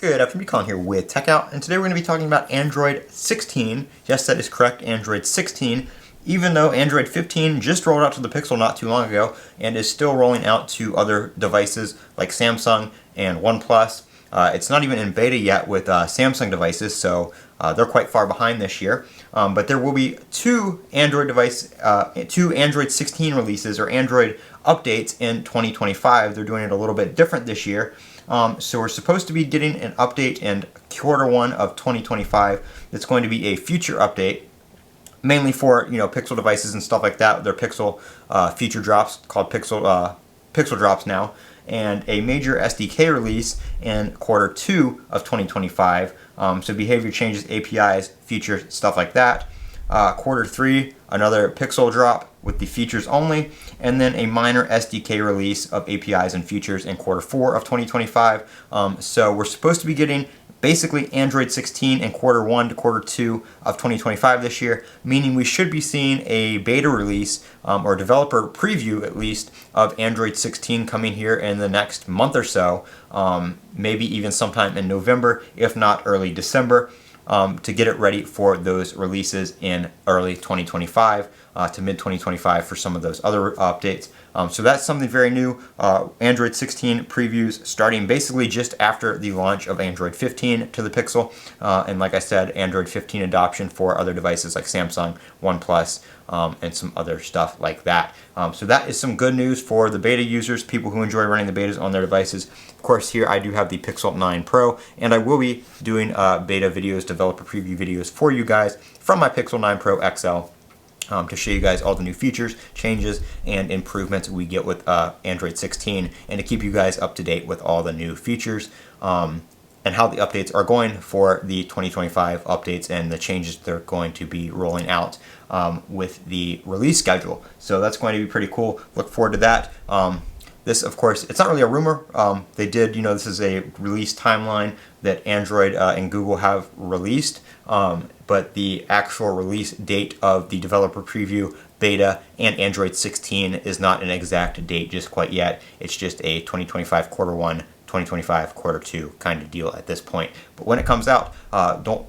Good afternoon, Colin here with Techout, and today we're going to be talking about Android 16. Yes, that is correct, Android 16, even though Android 15 just rolled out to the Pixel not too long ago and is still rolling out to other devices like Samsung and OnePlus. It's not even in beta yet with Samsung devices, so they're quite far behind this year. But there will be two Android 16 releases or Android updates in 2025. They're doing it a little bit different this year. So we're supposed to be getting an update in Q1 of 2025. It's going to be a future update, mainly for Pixel devices and stuff like that. They're Pixel feature drops called Pixel drops now, and a major SDK release in Q2 of 2025. So behavior changes, APIs, features, stuff like that. Q3, another Pixel drop with the features only, and then a minor SDK release of APIs and features in Q4 of 2025. So we're supposed to be getting basically Android 16 in Q1 to Q2 of 2025 this year, meaning we should be seeing a beta release or developer preview at least of Android 16 coming here in the next month or so, maybe even sometime in November, if not early December. To get it ready for those releases in early 2025 to mid 2025 for some of those other updates. So that's something very new. Android 16 previews starting basically just after the launch of Android 15 to the Pixel. And like I said, Android 15 adoption for other devices like Samsung, OnePlus, and some other stuff like that. So that is some good news for the beta users, people who enjoy running the betas on their devices. Of course, here I do have the Pixel 9 Pro, and I will be doing beta videos, developer preview videos for you guys from my Pixel 9 Pro XL to show you guys all the new features, changes, and improvements we get with Android 16, and to keep you guys up to date with all the new features and how the updates are going for the 2025 updates and the changes they're going to be rolling out with the release schedule. So that's going to be pretty cool. Look forward to that. This, of course, it's not really a rumor. They did, this is a release timeline that Android and Google have released, but the actual release date of the developer preview, beta, and Android 16 is not an exact date just quite yet. It's just a 2025 Q1, 2025 Q2 kind of deal at this point. But when it comes out, don't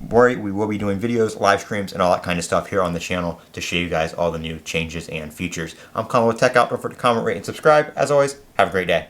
worry, we will be doing videos, live streams, and all that kind of stuff here on the channel to show you guys all the new changes and features. I'm Colin with Techout. Don't forget to comment, rate, and subscribe. As always, have a great day.